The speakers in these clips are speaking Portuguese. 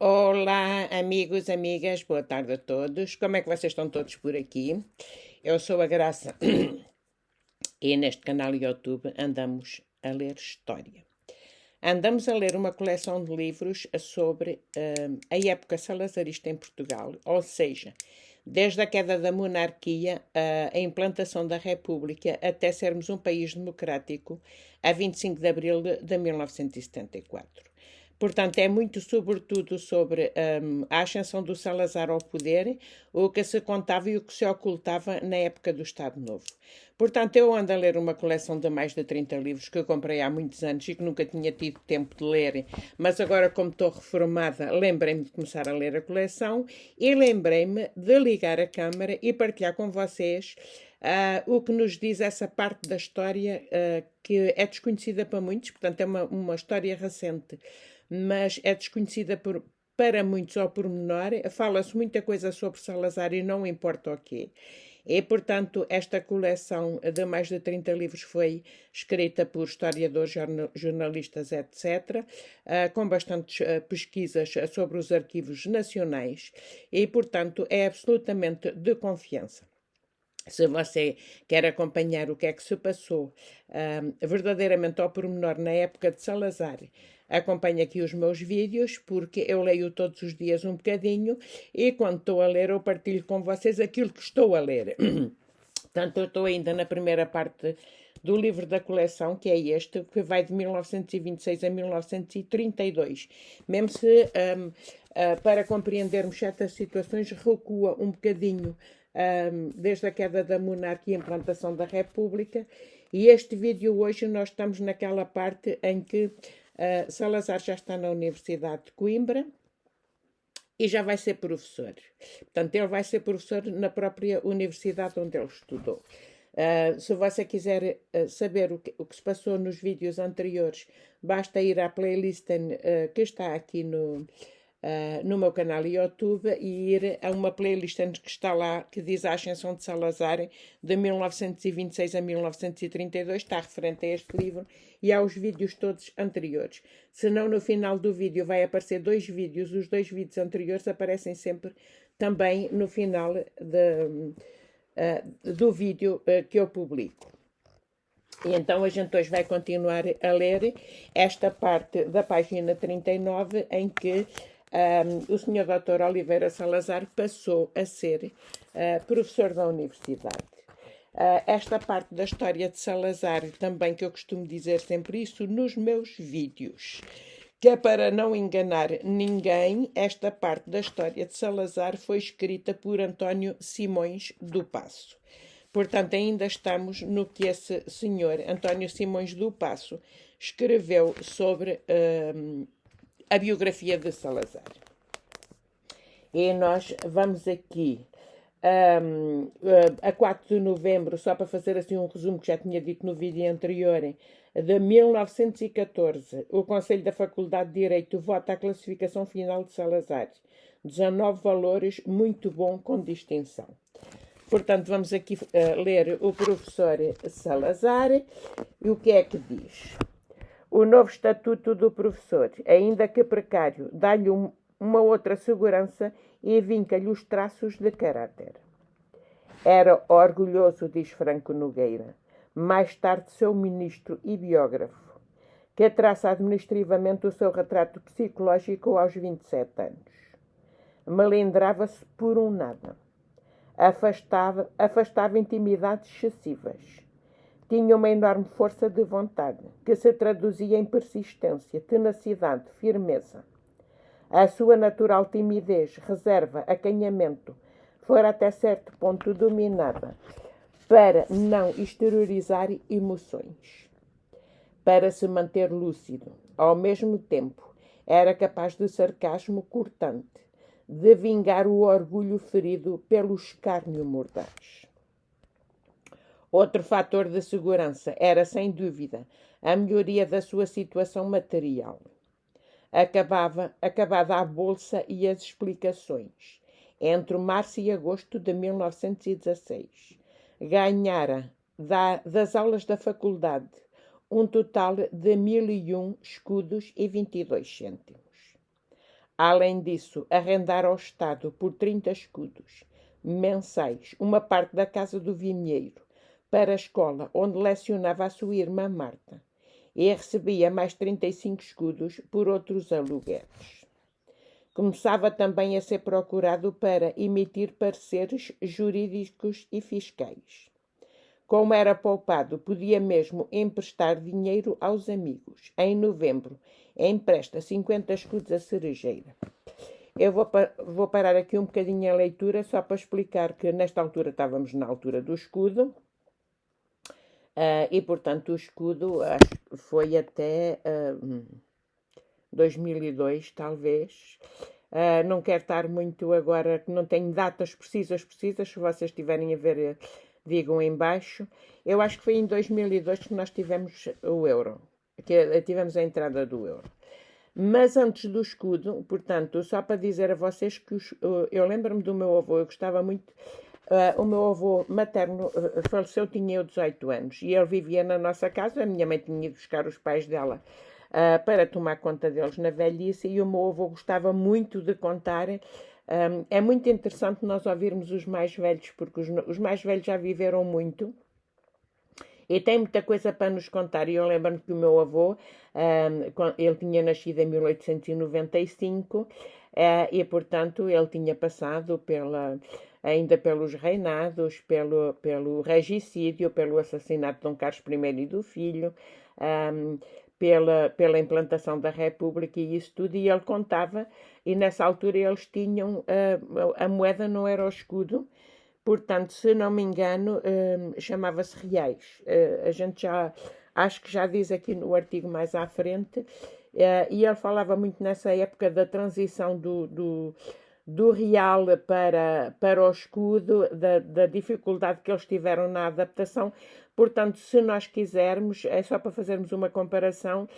Olá, amigos, amigas, boa tarde a todos. Como é que vocês estão todos por aqui? Eu sou a Graça e neste canal YouTube andamos a ler história. Andamos a ler uma coleção de livros sobre a época salazarista em Portugal, ou seja, desde a queda da monarquia, a implantação da República, até sermos um país democrático, a 25 de abril de 1974. Portanto, é muito sobretudo sobre a ascensão do Salazar ao poder, o que se contava e o que se ocultava na época do Estado Novo. Portanto, eu ando a ler uma coleção de mais de 30 livros que eu comprei há muitos anos e que nunca tinha tido tempo de ler, mas agora, como estou reformada, lembrei-me de começar a ler a coleção e lembrei-me de ligar a câmara e partilhar com vocês o que nos diz essa parte da história que é desconhecida para muitos, portanto, é uma história recente, mas é desconhecida para muitos ao pormenor. Fala-se muita coisa sobre Salazar e não importa o quê. E, portanto, esta coleção de mais de 30 livros foi escrita por historiadores, jornalistas, etc., com bastantes pesquisas sobre os arquivos nacionais e, portanto, é absolutamente de confiança. Se você quer acompanhar o que é que se passou verdadeiramente ao pormenor na época de Salazar, acompanhe aqui os meus vídeos, porque eu leio todos os dias um bocadinho e quando estou a ler eu partilho com vocês aquilo que estou a ler. Portanto, eu estou ainda na primeira parte do livro da coleção, que é este, que vai de 1926 a 1932. Mesmo se, para compreendermos certas situações, recua um bocadinho desde a queda da monarquia e a implantação da República. E este vídeo hoje nós estamos naquela parte em que Salazar já está na Universidade de Coimbra e já vai ser professor. Portanto, ele vai ser professor na própria universidade onde ele estudou. Se você quiser saber o que se passou nos vídeos anteriores, basta ir à playlist que está aqui no meu canal YouTube e ir a uma playlist que está lá, que diz a Ascensão de Salazar, de 1926 a 1932, está referente a este livro e aos vídeos todos anteriores. Se não, no final do vídeo vai aparecer dois vídeos, os dois vídeos anteriores aparecem sempre também no final do vídeo que eu publico. E então a gente hoje vai continuar a ler esta parte da página 39, em que o Sr. Dr. Oliveira Salazar passou a ser professor da universidade. Esta parte da história de Salazar, também que eu costumo dizer sempre isso nos meus vídeos, que é para não enganar ninguém, esta parte da história de Salazar foi escrita por António Simões do Paço. Portanto, ainda estamos no que esse senhor, António Simões do Paço, escreveu sobre a biografia de Salazar. E nós vamos aqui a 4 de novembro, só para fazer assim um resumo que já tinha dito no vídeo anterior, de 1914, o Conselho da Faculdade de Direito vota a classificação final de Salazar. 19 valores, muito bom, com distinção. Portanto, vamos aqui ler o professor Salazar e o que é que diz. O novo estatuto do professor, ainda que precário, dá-lhe uma outra segurança e vinca-lhe os traços de caráter. Era orgulhoso, diz Franco Nogueira, mais tarde seu ministro e biógrafo, que traça administrativamente o seu retrato psicológico aos 27 anos. Melindrava-se por um nada. Afastava intimidades excessivas. Tinha uma enorme força de vontade, que se traduzia em persistência, tenacidade, firmeza. A sua natural timidez, reserva, acanhamento, fora até certo ponto dominada para não exteriorizar emoções. Para se manter lúcido, ao mesmo tempo, era capaz de sarcasmo cortante, de vingar o orgulho ferido pelo escárnio mordaz. Outro fator de segurança era, sem dúvida, a melhoria da sua situação material. Acabada a bolsa e as explicações, entre março e agosto de 1916, ganhara das aulas da faculdade um total de 1001 escudos e 22 cêntimos. Além disso, arrendar ao Estado por 30 escudos mensais uma parte da casa do vinheiro para a escola onde lecionava a sua irmã Marta e recebia mais 35 escudos por outros alugueres. Começava também a ser procurado para emitir pareceres jurídicos e fiscais. Como era poupado, podia mesmo emprestar dinheiro aos amigos. Em novembro, empresta 50 escudos a Cerejeira. Eu vou parar aqui um bocadinho a leitura só para explicar que nesta altura estávamos na altura do escudo e, portanto, o escudo foi até 2002, talvez. Não quero estar muito agora, não tenho datas precisas, se vocês estiverem a ver, digam em baixo. Eu acho que foi em 2002 que nós tivemos o euro, que tivemos a entrada do euro. Mas antes do escudo, portanto, só para dizer a vocês que eu lembro-me do meu avô, eu gostava muito. O meu avô materno faleceu, tinha eu 18 anos, e ele vivia na nossa casa. A minha mãe tinha ido buscar os pais dela para tomar conta deles na velhice, e o meu avô gostava muito de contar. É muito interessante nós ouvirmos os mais velhos, porque os mais velhos já viveram muito e tem muita coisa para nos contar. E eu lembro-me que o meu avô, ele tinha nascido em 1895 e, portanto, ele tinha passado ainda pelos reinados, pelo regicídio, pelo assassinato de Dom Carlos I e do filho, pela implantação da República e isso tudo, e ele contava, e nessa altura eles tinham, a moeda não era o escudo, portanto, se não me engano, chamava-se reais. A gente acho que já diz aqui no artigo mais à frente, e ele falava muito nessa época da transição do real para o escudo, da dificuldade que eles tiveram na adaptação. Portanto, se nós quisermos, é só para fazermos uma comparação,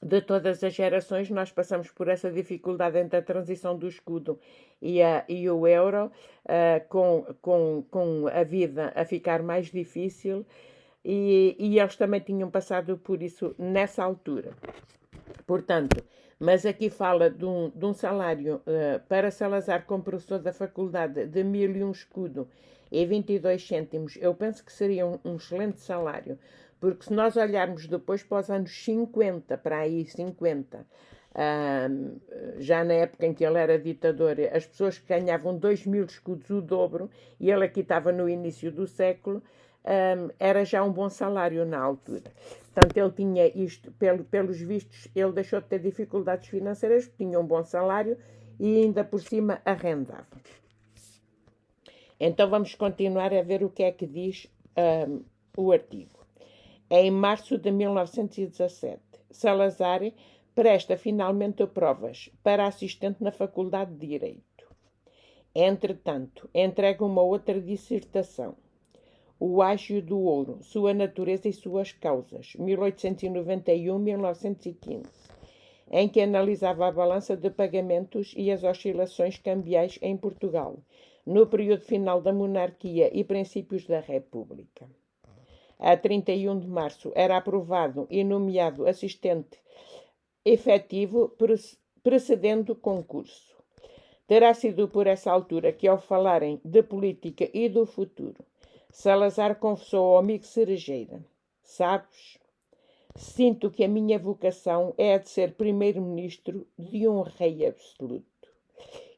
de todas as gerações, nós passamos por essa dificuldade entre a transição do escudo e o euro, com a vida a ficar mais difícil, e eles também tinham passado por isso nessa altura. Portanto, mas aqui fala de um salário para Salazar como professor da faculdade de 1001 escudo e 22 cêntimos. Eu penso que seria um excelente salário, porque se nós olharmos depois para os anos 50, para aí 50, já na época em que ele era ditador, as pessoas que ganhavam 2000 escudos, o dobro, e ele aqui estava no início do século, era já um bom salário na altura. Portanto, ele tinha isto, pelos vistos, ele deixou de ter dificuldades financeiras, tinha um bom salário e ainda por cima arrendava. Então vamos continuar a ver o que é que diz o artigo. Em março de 1917, Salazar presta finalmente provas para assistente na Faculdade de Direito. Entretanto, entrega uma outra dissertação, O Ágio do Ouro, Sua Natureza e Suas Causas, 1891-1915, em que analisava a balança de pagamentos e as oscilações cambiais em Portugal, no período final da monarquia e princípios da República. A 31 de março era aprovado e nomeado assistente efetivo, precedendo concurso. Terá sido por essa altura que, ao falarem de política e do futuro, Salazar confessou ao amigo Cerejeira: sabes, sinto que a minha vocação é a de ser primeiro-ministro de um rei absoluto.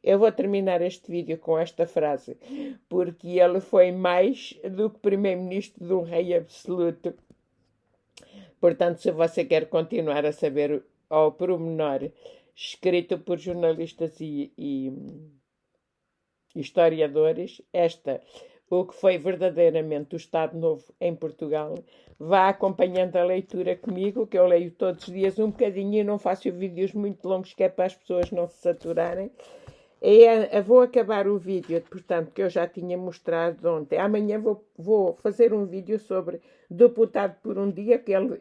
Eu vou terminar este vídeo com esta frase, porque ele foi mais do que primeiro-ministro de um rei absoluto. Portanto, se você quer continuar a saber ao pormenor, escrito por jornalistas e historiadores, o que foi verdadeiramente o Estado Novo em Portugal, vá acompanhando a leitura comigo, que eu leio todos os dias um bocadinho e não faço vídeos muito longos, que é para as pessoas não se saturarem. Vou acabar o vídeo, portanto, que eu já tinha mostrado ontem. Amanhã vou fazer um vídeo sobre deputado por um dia, que ele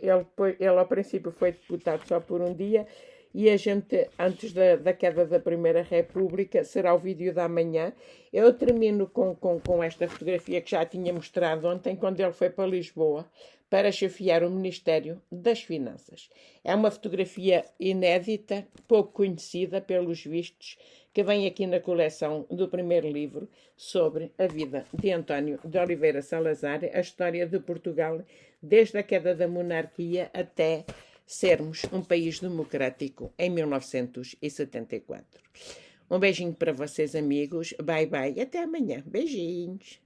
ao princípio foi deputado só por um dia, e a gente, antes da queda da Primeira República, será o vídeo da manhã. Eu termino com esta fotografia que já tinha mostrado ontem, quando ele foi para Lisboa, para chefiar o Ministério das Finanças. É uma fotografia inédita, pouco conhecida pelos vistos, que vem aqui na coleção do primeiro livro sobre a vida de António de Oliveira Salazar, a história de Portugal, desde a queda da monarquia até sermos um país democrático em 1974. Um beijinho para vocês, amigos. Bye, bye. Até amanhã. Beijinhos.